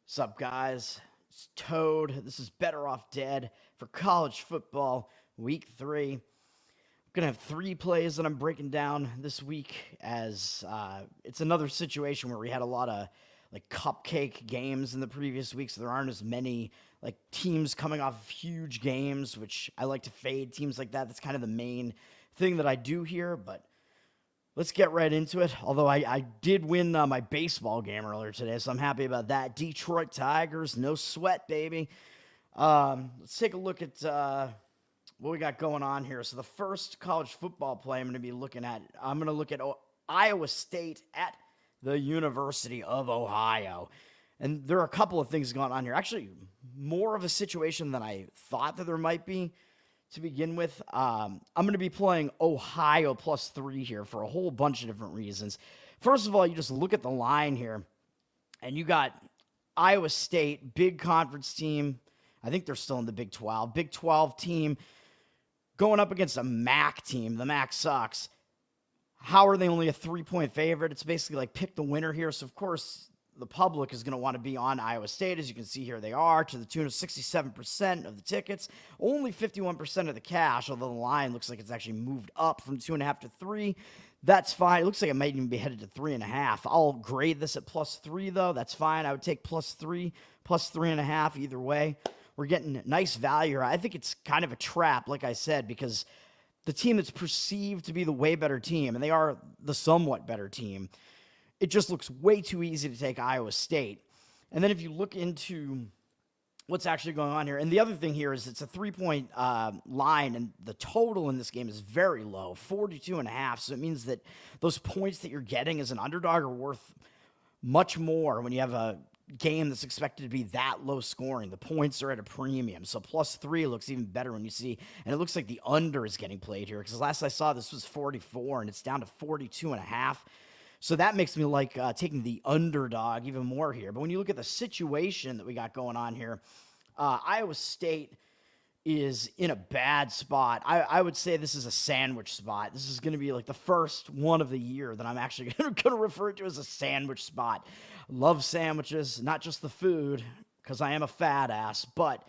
What's up, guys? It's Toad. This is Better Off Dead for college football week 3. I'm going to have 3 plays that I'm breaking down this week as it's another situation where we had a lot of cupcake games in the previous week, so there aren't as many teams coming off of huge games, which I like to fade teams like that. That's kind of the main thing that I do here, but let's get right into it. Although I did win my baseball game earlier today, so I'm happy about that. Detroit Tigers, no sweat, baby. Let's take a look at what we got going on here. So the first college football play I'm going to look at Iowa State at the University of Ohio. And there are a couple of things going on here. Actually, more of a situation than I thought that there might be to begin with. I'm going to be playing Ohio +3 here for a whole bunch of different reasons. First of all, you just look at the line here, and you got Iowa State, big conference team. I think they're still in the Big 12. Big 12 team going up against a MAC team. The MAC sucks. How are they only a 3-point favorite? It's basically like pick the winner here. So, of course, the public is going to want to be on Iowa State. As you can see here, they are to the tune of 67% of the tickets, only 51% of the cash, although the line looks like it's actually moved up from 2.5 to 3. That's fine. It looks like it might even be headed to 3.5. I'll grade this at +3, though. That's fine. I would take +3, +3.5, either way. We're getting nice value here. I think it's kind of a trap, like I said, because the team that's perceived to be the way better team, and they are the somewhat better team, it just looks way too easy to take Iowa State. And then if you look into what's actually going on here, and the other thing here is it's a 3-point line, and the total in this game is very low, 42.5. So it means that those points that you're getting as an underdog are worth much more when you have a game that's expected to be that low scoring. The points are at a premium. So +3 looks even better when you see, and it looks like the under is getting played here, because last I saw this was 44, and it's down to 42.5. So that makes me like taking the underdog even more here. But when you look at the situation that we got going on here, Iowa State is in a bad spot. I would say this is a sandwich spot. This is going to be like the first one of the year that I'm actually going to refer to as a sandwich spot. Love sandwiches, not just the food, because I am a fat ass, but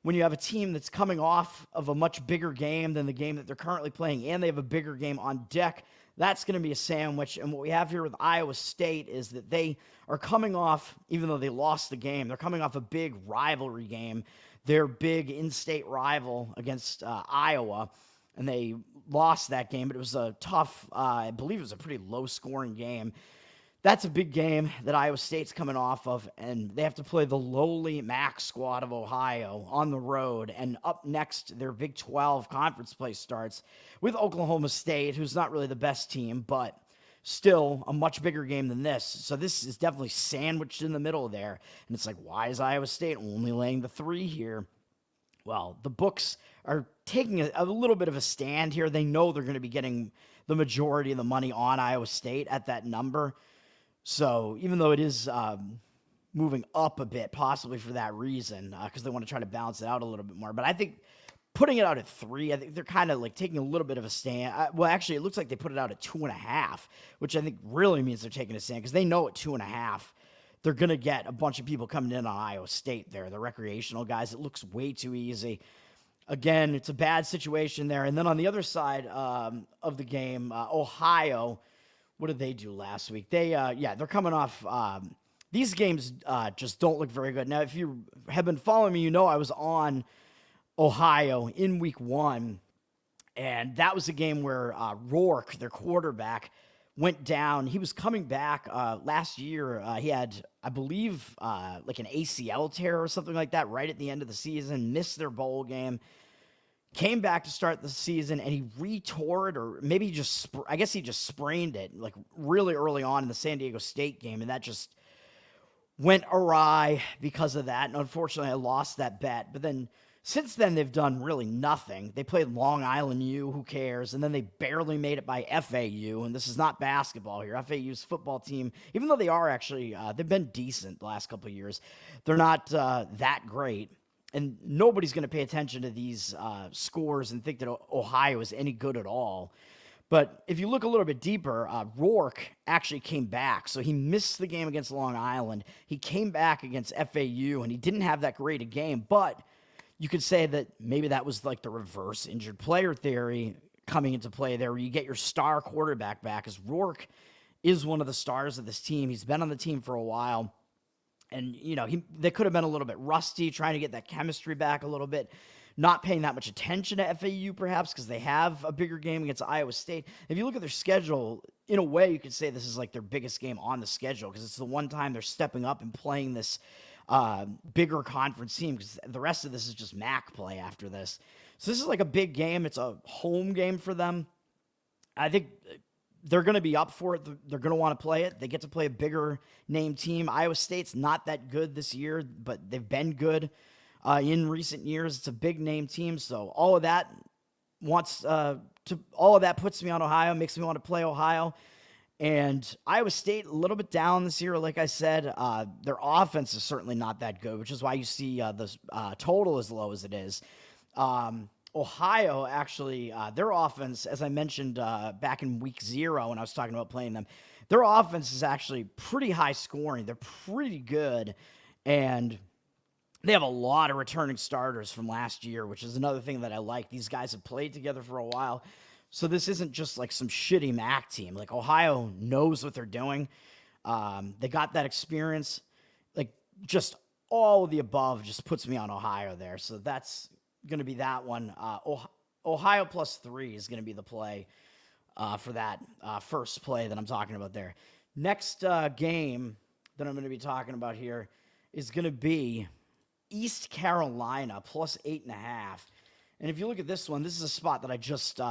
when you have a team that's coming off of a much bigger game than the game that they're currently playing, and they have a bigger game on deck, that's going to be a sandwich. And what we have here with Iowa State is that they are coming off, even though they lost the game, they're coming off a big rivalry game. Their big in-state rival against Iowa, and they lost that game, but it was a tough, I believe it was a pretty low-scoring game. That's a big game that Iowa State's coming off of, and they have to play the lowly MAC squad of Ohio on the road. And up next, their Big 12 conference play starts with Oklahoma State, who's not really the best team, but still a much bigger game than this. So this is definitely sandwiched in the middle there. And it's like, why is Iowa State only laying the 3 here? Well, the books are taking a little bit of a stand here. They know they're going to be getting the majority of the money on Iowa State at that number. So even though it is moving up a bit, possibly for that reason, because they want to try to balance it out a little bit more. But I think putting it out at 3, I think they're kind of like taking a little bit of a stand. Well, actually, it looks like they put it out at 2.5, which I think really means they're taking a stand, because they know at 2.5, they're going to get a bunch of people coming in on Iowa State there, the recreational guys. It looks way too easy. Again, it's a bad situation there. And then on the other side of the game, Ohio, what did they do last week? They're coming off. These games just don't look very good. Now, if you have been following me, you know I was on Ohio in week 1, and that was a game where Rourke, their quarterback, went down. He was coming back last year. He had, I believe, like an ACL tear or something like that right at the end of the season, missed their bowl game. Came back to start the season, and he retore it, or maybe I guess he just sprained it, like really early on in the San Diego State game, and that just went awry because of that, and unfortunately I lost that bet. But then since then, they've done really nothing. They played Long Island U, who cares, and then they barely made it by FAU, and this is not basketball here. FAU's football team, even though they are actually, they've been decent the last couple of years, they're not that great. And nobody's going to pay attention to these scores and think that Ohio is any good at all. But if you look a little bit deeper, Rourke actually came back. So he missed the game against Long Island. He came back against FAU, and he didn't have that great a game. But you could say that maybe that was like the reverse injured player theory coming into play there, where you get your star quarterback back, as Rourke is one of the stars of this team. He's been on the team for a while. And, they could have been a little bit rusty, trying to get that chemistry back a little bit, not paying that much attention to FAU perhaps because they have a bigger game against Iowa State. If you look at their schedule, in a way, you could say this is like their biggest game on the schedule because it's the one time they're stepping up and playing this bigger conference team, because the rest of this is just MAC play after this. So this is like a big game. It's a home game for them. I think they're going to be up for it. They're going to want to play it. They get to play a bigger name team. Iowa State's not that good this year, but they've been good in recent years. It's a big name team, so all of that puts me on Ohio, makes me want to play Ohio. And Iowa State a little bit down this year, like I said. Their offense is certainly not that good, which is why you see the total as low as it is. Ohio, actually, their offense, as I mentioned back in week 0 when I was talking about playing them, their offense is actually pretty high scoring. They're pretty good, and they have a lot of returning starters from last year, which is another thing that I like. These guys have played together for a while, so this isn't just like some shitty MAC team. Like, Ohio knows what they're doing. They got that experience. Like, just all of the above just puts me on Ohio there, so that's going to be that one. Ohio +3 is going to be the play for that first play that I'm talking about there. Next game that I'm going to be talking about here is going to be East Carolina +8.5. And if you look at this one, this is a spot that I just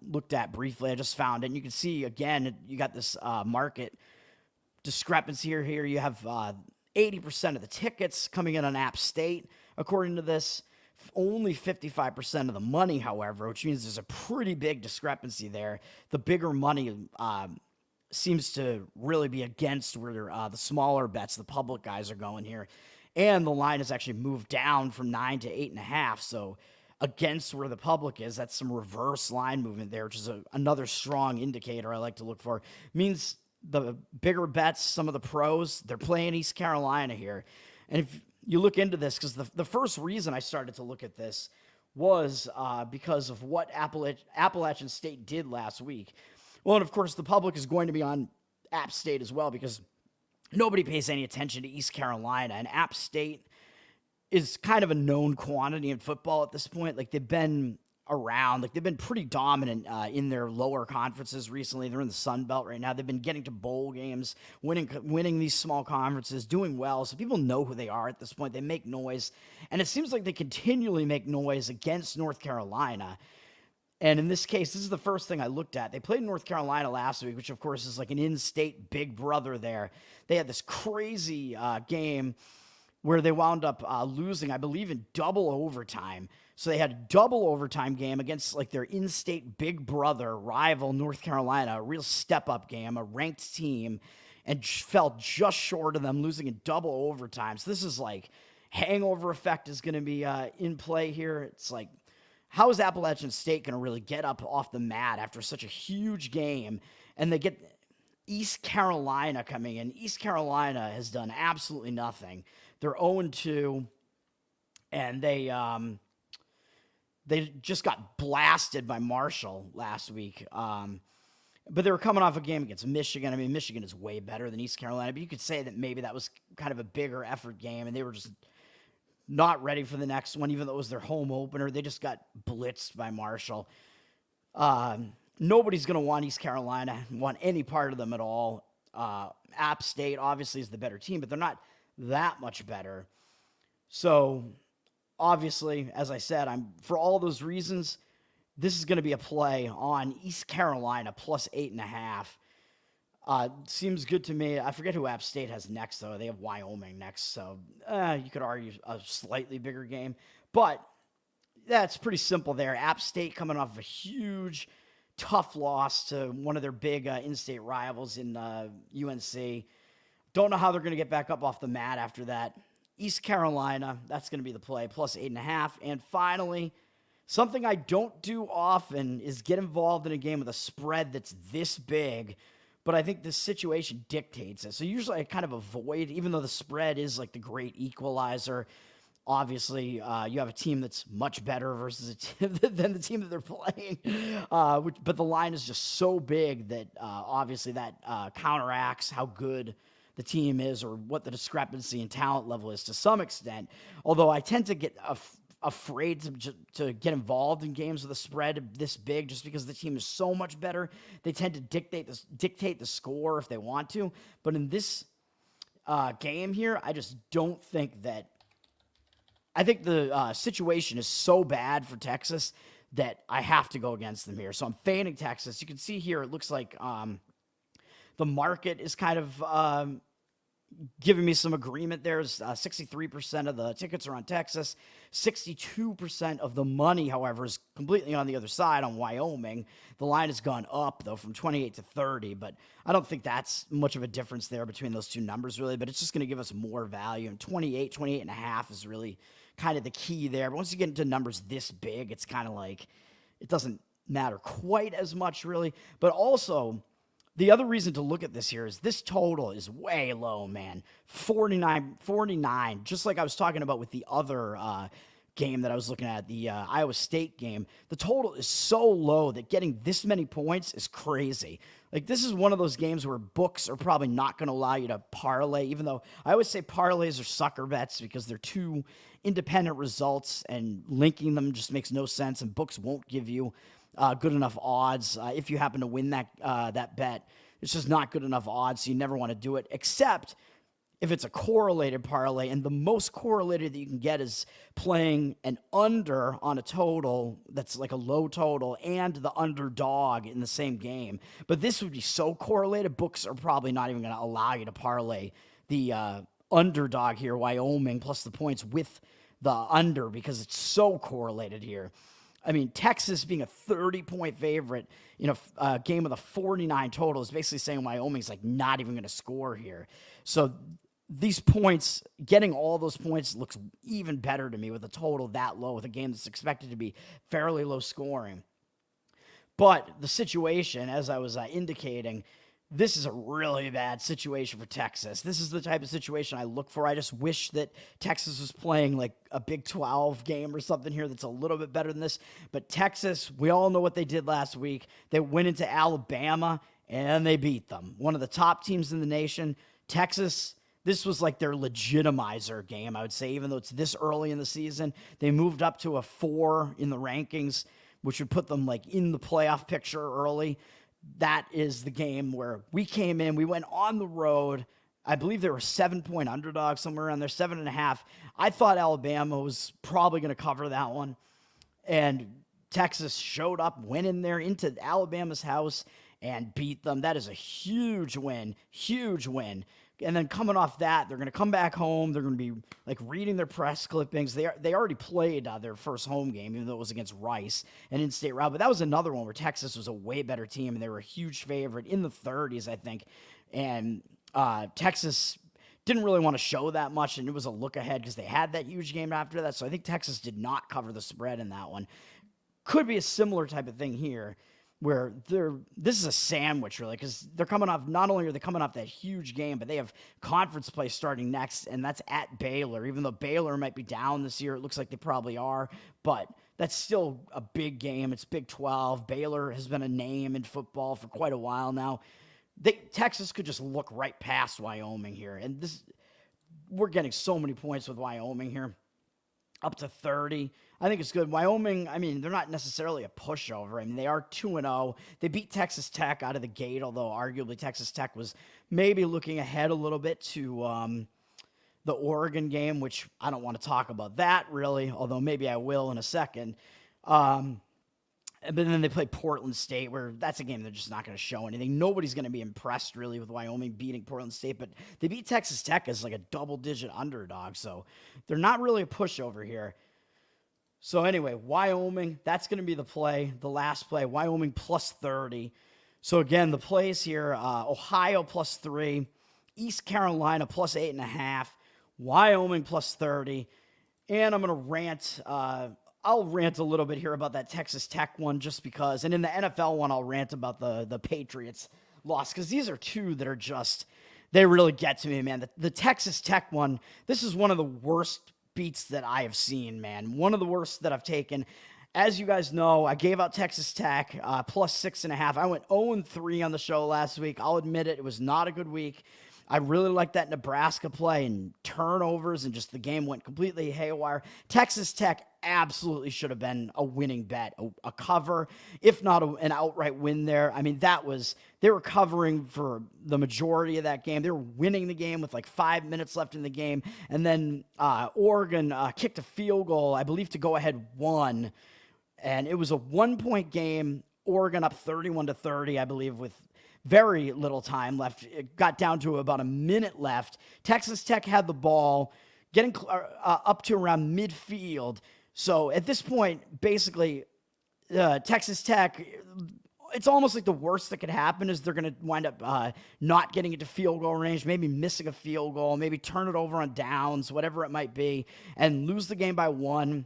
looked at briefly. I just found it. And you can see, again, you got this market discrepancy here. You have 80% of the tickets coming in on App State, according to this. Only 55% of the money, however, which means there's a pretty big discrepancy there. The bigger money seems to really be against where the smaller bets, the public guys, are going here. And the line has actually moved down from 9 to 8.5. So against where the public is, that's some reverse line movement there, which is another strong indicator I like to look for. Means the bigger bets, some of the pros, they're playing East Carolina here. And if you look into this, because the first reason I started to look at this was because of what Appalachian State did last week. Well, and of course, the public is going to be on App State as well, because nobody pays any attention to East Carolina, and App State is kind of a known quantity in football at this point. Like, they've been around, like they've been pretty dominant in their lower conferences recently. They're in the Sun Belt right now. They've been getting to bowl games, winning these small conferences, doing well. So people know who they are at this point. They make noise, and it seems like they continually make noise against North Carolina. And in this case, this is the first thing I looked at. They played North Carolina last week, which of course is like an in-state big brother there. They had this crazy game where they wound up losing, I believe, in double overtime. So they had a double overtime game against like their in-state big brother rival, North Carolina, a real step-up game, a ranked team, and fell just short of them, losing in double overtime. So this is like hangover effect is going to be in play here. It's like, how is Appalachian State going to really get up off the mat after such a huge game? And they get East Carolina coming in. East Carolina has done absolutely nothing. They're 0-2, and they just got blasted by Marshall last week. But they were coming off a game against Michigan. I mean, Michigan is way better than East Carolina, but you could say that maybe that was kind of a bigger effort game, and they were just not ready for the next one, even though it was their home opener. They just got blitzed by Marshall. Nobody's going to want East Carolina, want any part of them at all. App State, obviously, is the better team, but they're not that much better. So, obviously, as I said, for all those reasons, this is going to be a play on East Carolina +8.5. Seems good to me. I forget who App State has next, though. They have Wyoming next, so you could argue a slightly bigger game. But that's pretty simple there. App State coming off a huge, tough loss to one of their big in-state rivals in UNC. Don't know how they're going to get back up off the mat after that. East Carolina, that's going to be the play, +8.5. And finally, Something I don't do often is get involved in a game with a spread that's this big, but I think the situation dictates it. So usually I kind of avoid, even though the spread is like the great equalizer. Obviously, you have a team that's much better versus a team than the team that they're playing. But the line is just so big that obviously that counteracts how good the team is or what the discrepancy in talent level is to some extent. Although I tend to get afraid to get involved in games with a spread this big just because the team is so much better. They tend to dictate the score if they want to. But in this game here, I just don't think that. I think the situation is so bad for Texas that I have to go against them here. So I'm fading Texas. You can see here it looks like the market is kind of giving me some agreement there. 63% of the tickets are on Texas. 62% of the money, however, is completely on the other side on Wyoming. The line has gone up, though, from 28 to 30, but I don't think that's much of a difference there between those two numbers, really, but it's just going to give us more value. And 28 and a half is really kind of the key there. But once you get into numbers this big, it's kind of like it doesn't matter quite as much, really. But also, the other reason to look at this here is this total is way low, man. 49, just like I was talking about with the other game that I was looking at, the Iowa State game. The total is so low that getting this many points is crazy. Like, this is one of those games where books are probably not going to allow you to parlay, even though I always say parlays are sucker bets because they're two independent results and linking them just makes no sense, and books won't give you good enough odds if you happen to win that bet. It's just not good enough odds, so you never want to do it, except if it's a correlated parlay, and the most correlated that you can get is playing an under on a total that's like a low total and the underdog in the same game. But this would be so correlated, books are probably not even going to allow you to parlay the underdog here, Wyoming, plus the points with the under because it's so correlated here. I mean, Texas being a 30-point favorite in a game with a 49 total is basically saying Wyoming's like not even going to score here. So these points, getting all those points looks even better to me with a total that low with a game that's expected to be fairly low scoring. But the situation, as I was indicating, this is a really bad situation for Texas. This is the type of situation I look for. I just wish that Texas was playing like a Big 12 game or something here that's a little bit better than this. But Texas, we all know what they did last week. They went into Alabama and they beat them. One of the top teams in the nation. Texas, this was like their legitimizer game, I would say, even though it's this early in the season. They moved up to a 4 in the rankings, which would put them like in the playoff picture early. That is the game where we came in, we went on the road. I believe they were 7-point underdogs, somewhere around there, 7.5. I thought Alabama was probably going to cover that one. And Texas showed up, went in there into Alabama's house and beat them. That is a huge win, huge win. And then coming off that, they're going to come back home. They're going to be like reading their press clippings. They already played their first home game, even though it was against Rice and in-state route. But that was another one where Texas was a way better team, and they were a huge favorite in the 30s, I think. And Texas didn't really want to show that much, and it was a look ahead because they had that huge game after that. So I think Texas did not cover the spread in that one. Could be a similar type of thing here, where this is a sandwich, really, because they're coming off, not only are they coming off that huge game, but they have conference play starting next, and that's at Baylor. Even though Baylor might be down this year, it looks like they probably are, but that's still a big game. It's Big 12. Baylor has been a name in football for quite a while now. Texas could just look right past Wyoming here, and we're getting so many points with Wyoming here. Up to 30. I think it's good. Wyoming, I mean, they're not necessarily a pushover. I mean, they are 2-0. They beat Texas Tech out of the gate, although arguably Texas Tech was maybe looking ahead a little bit to the Oregon game, which I don't want to talk about that really, although maybe I will in a second. But then they play Portland State, where that's a game they're just not going to show anything. Nobody's going to be impressed, really, with Wyoming beating Portland State, but they beat Texas Tech as like a double-digit underdog, so they're not really a pushover here. So anyway, Wyoming, that's going to be the play, the last play. Wyoming plus 30. So again, the plays here, Ohio plus 3, East Carolina plus 8.5, Wyoming plus 30, and I'm going to rant I'll rant a little bit here about that Texas Tech one just because, and in the NFL one, I'll rant about the Patriots loss because these are two that are just, they really get to me, man. The Texas Tech one, this is one of the worst beats that I have seen, man. One of the worst that I've taken. As you guys know, I gave out Texas Tech plus 6.5. I went 0-3 on the show last week. I'll admit it. It was not a good week. I really liked that Nebraska play and turnovers, and just the game went completely haywire. Texas Tech absolutely should have been a winning bet, a cover, if not an outright win there. I mean, they were covering for the majority of that game. They were winning the game with like 5 minutes left in the game, and then Oregon kicked a field goal, I believe, to go ahead 1, and it was a 1-point game. Oregon up 31-30, I believe, with very little time left. It got down to about a minute left. Texas Tech had the ball, getting up to around midfield. So at this point, basically, Texas Tech, it's almost like the worst that could happen is they're going to wind up not getting it to field goal range, maybe missing a field goal, maybe turn it over on downs, whatever it might be, and lose the game by 1.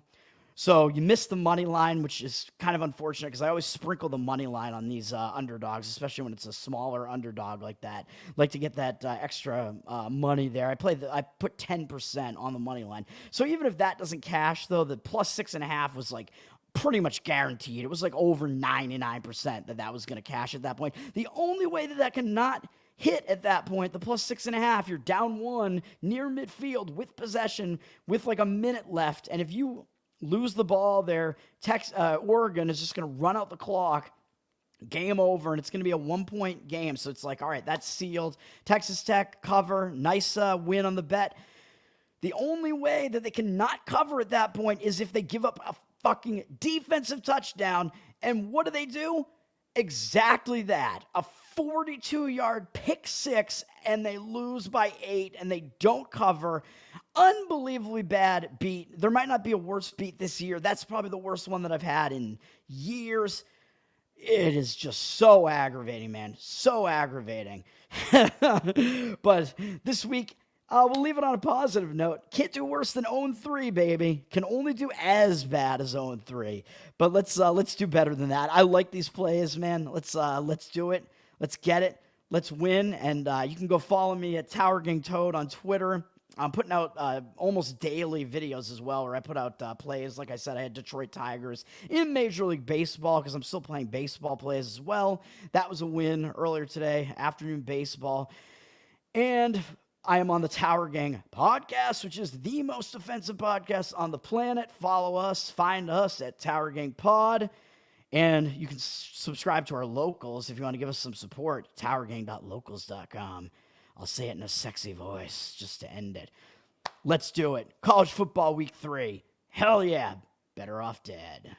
So you missed the money line, which is kind of unfortunate because I always sprinkle the money line on these underdogs, especially when it's a smaller underdog like that. Like to get that extra money there. I put 10% on the money line. So even if that doesn't cash, though, the plus 6.5 was like pretty much guaranteed. It was like over 99% that was going to cash at that point. The only way that cannot hit at that point, the plus 6.5, you're down 1 near midfield with possession with like a minute left, and if you lose the ball there, Oregon is just going to run out the clock, game over, and it's going to be a 1-point game. So it's like, all right, that's sealed. Texas Tech cover, nice win on the bet. The only way that they cannot cover at that point is if they give up a fucking defensive touchdown. And what do? Exactly that. A 42-yard pick 6, and they lose by 8, and they don't cover. Unbelievably bad beat. There might not be a worse beat this year. That's probably the worst one that I've had in years. It is just so aggravating, man. So aggravating. But this week, we'll leave it on a positive note. Can't do worse than 0-3, baby. Can only do as bad as 0-3. But let's do better than that. I like these plays, man. Let's do it. Let's get it. Let's win. And you can go follow me at Tower Gang Toad on Twitter. I'm putting out almost daily videos as well, where I put out plays. Like I said, I had Detroit Tigers in Major League Baseball because I'm still playing baseball plays as well. That was a win earlier today, afternoon baseball. And I am on the Tower Gang podcast, which is the most offensive podcast on the planet. Follow us, find us at Tower Gang Pod. And you can subscribe to our locals if you want to give us some support, towergang.locals.com. I'll say it in a sexy voice just to end it. Let's do it. College football week 3. Hell yeah. Better off dead.